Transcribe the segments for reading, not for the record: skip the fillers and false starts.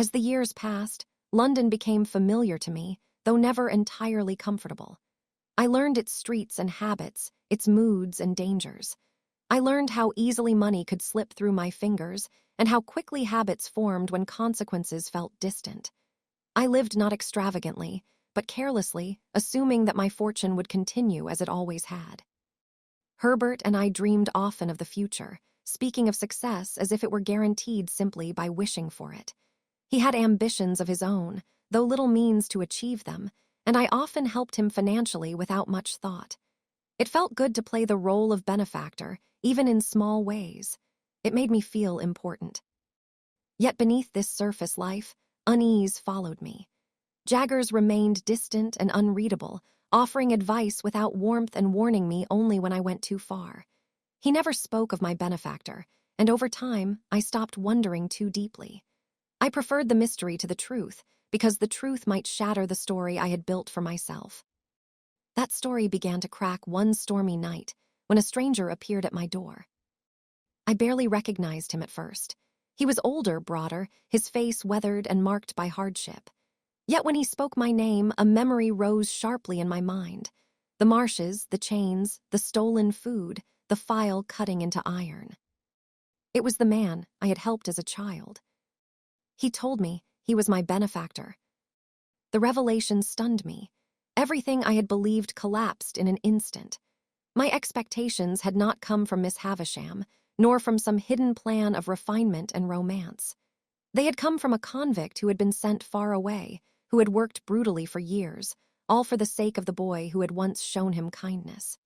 As the years passed, London became familiar to me, though never entirely comfortable. I learned its streets and habits, its moods and dangers. I learned how easily money could slip through my fingers and how quickly habits formed when consequences felt distant. I lived not extravagantly, but carelessly, assuming that my fortune would continue as it always had. Herbert and I dreamed often of the future, speaking of success as if it were guaranteed simply by wishing for it. He had ambitions of his own, though little means to achieve them, and I often helped him financially without much thought. It felt good to play the role of benefactor, even in small ways. It made me feel important. Yet beneath this surface life, unease followed me. Jaggers remained distant and unreadable, offering advice without warmth and warning me only when I went too far. He never spoke of my benefactor, and over time, I stopped wondering too deeply. I preferred the mystery to the truth, because the truth might shatter the story I had built for myself. That story began to crack one stormy night when a stranger appeared at my door. I barely recognized him at first. He was older, broader, his face weathered and marked by hardship. Yet when he spoke my name, a memory rose sharply in my mind. The marshes, the chains, the stolen food, the file cutting into iron. It was the man I had helped as a child. He told me he was my benefactor. The revelation stunned me. Everything I had believed collapsed in an instant. My expectations had not come from Miss Havisham, nor from some hidden plan of refinement and romance. They had come from a convict who had been sent far away, who had worked brutally for years, all for the sake of the boy who had once shown him kindness.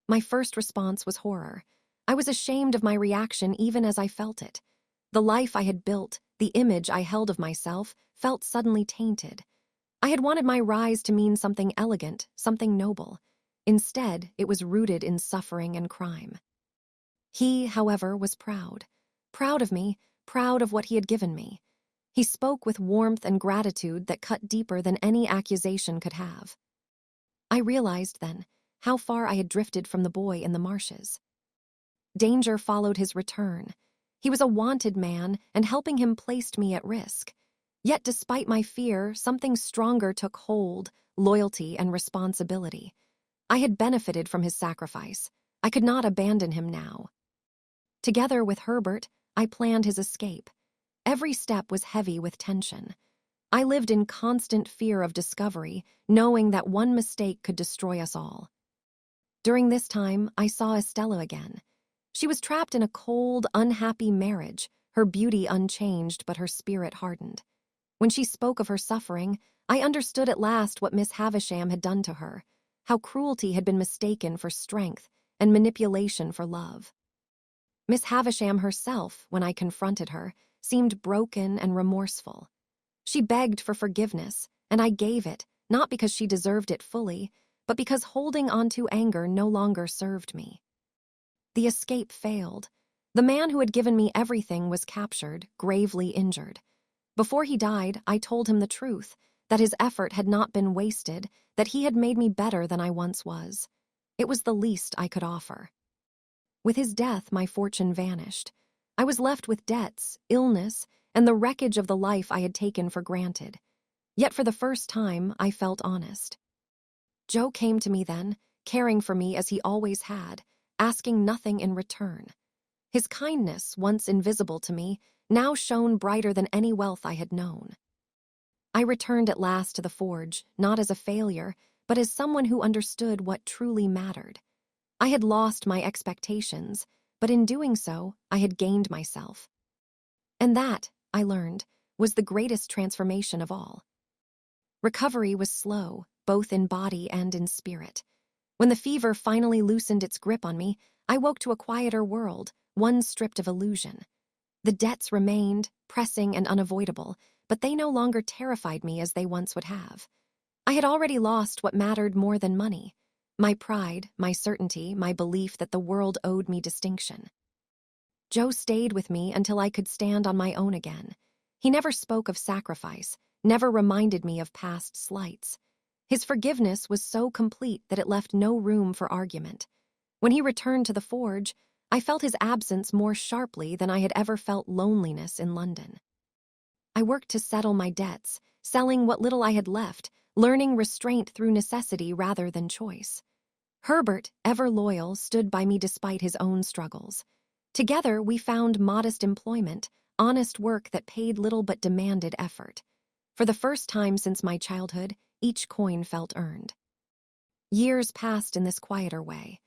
My first response was horror. I was ashamed of my reaction even as I felt it. The life I had built, the image I held of myself, felt suddenly tainted. I had wanted my rise to mean something elegant, something noble. Instead, it was rooted in suffering and crime. He, however, was proud. Proud of me, proud of what he had given me. He spoke with warmth and gratitude that cut deeper than any accusation could have. I realized then how far I had drifted from the boy in the marshes. Danger followed his return. He was a wanted man, and helping him placed me at risk. Yet despite my fear, something stronger took hold, loyalty and responsibility. I had benefited from his sacrifice. I could not abandon him now. Together with Herbert, I planned his escape. Every step was heavy with tension. I lived in constant fear of discovery, knowing that one mistake could destroy us all. During this time, I saw Estella again. She was trapped in a cold, unhappy marriage, her beauty unchanged but her spirit hardened. When she spoke of her suffering, I understood at last what Miss Havisham had done to her, how cruelty had been mistaken for strength and manipulation for love. Miss Havisham herself, when I confronted her, seemed broken and remorseful. She begged for forgiveness, and I gave it, not because she deserved it fully, but because holding on to anger no longer served me. The escape failed. The man who had given me everything was captured, gravely injured. Before he died, I told him the truth, that his effort had not been wasted, that he had made me better than I once was. It was the least I could offer. With his death, my fortune vanished. I was left with debts, illness, and the wreckage of the life I had taken for granted. Yet for the first time, I felt honest. Joe came to me then, caring for me as he always had, asking nothing in return. His kindness, once invisible to me, now shone brighter than any wealth I had known. I returned at last to the forge, not as a failure, but as someone who understood what truly mattered. I had lost my expectations, but in doing so, I had gained myself. And that, I learned, was the greatest transformation of all. Recovery was slow, both in body and in spirit. When the fever finally loosened its grip on me, I woke to a quieter world, one stripped of illusion. The debts remained, pressing and unavoidable, but they no longer terrified me as they once would have. I had already lost what mattered more than money: my pride, my certainty, my belief that the world owed me distinction. Joe stayed with me until I could stand on my own again. He never spoke of sacrifice, never reminded me of past slights. His forgiveness was so complete that it left no room for argument. When he returned to the forge, I felt his absence more sharply than I had ever felt loneliness in London. I worked to settle my debts, selling what little I had left, learning restraint through necessity rather than choice. Herbert, ever loyal, stood by me despite his own struggles. Together, we found modest employment, honest work that paid little but demanded effort. For the first time since my childhood, each coin felt earned. Years passed in this quieter way.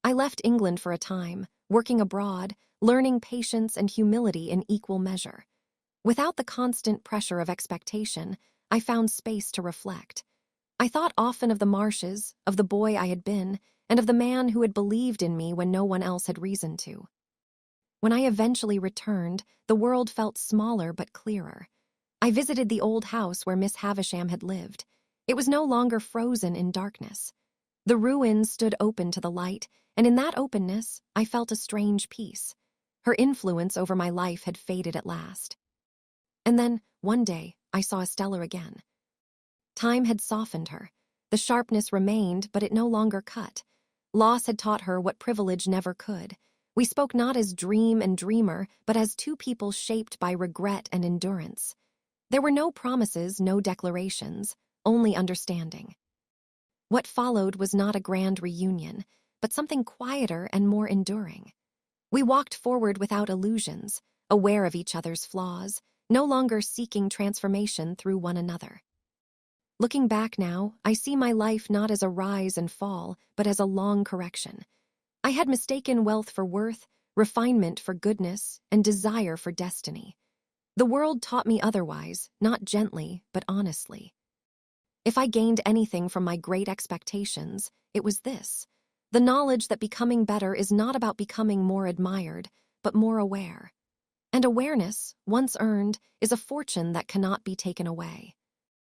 I left England for a time, working abroad, learning patience and humility in equal measure. Without the constant pressure of expectation, I found space to reflect. I thought often of the marshes, of the boy I had been, and of the man who had believed in me when no one else had reason to. When I eventually returned, the world felt smaller but clearer. I visited the old house where Miss Havisham had lived. It was no longer frozen in darkness. The ruins stood open to the light, and in that openness, I felt a strange peace. Her influence over my life had faded at last. And then, one day, I saw Estella again. Time had softened her. The sharpness remained, but it no longer cut. Loss had taught her what privilege never could. We spoke not as dream and dreamer, but as two people shaped by regret and endurance. There were no promises, no declarations, only understanding. What followed was not a grand reunion, but something quieter and more enduring. We walked forward without illusions, aware of each other's flaws, no longer seeking transformation through one another. Looking back now, I see my life not as a rise and fall, but as a long correction. I had mistaken wealth for worth, refinement for goodness, and desire for destiny. The world taught me otherwise, not gently, but honestly. If I gained anything from my great expectations, it was this: the knowledge that becoming better is not about becoming more admired, but more aware. And awareness, once earned, is a fortune that cannot be taken away.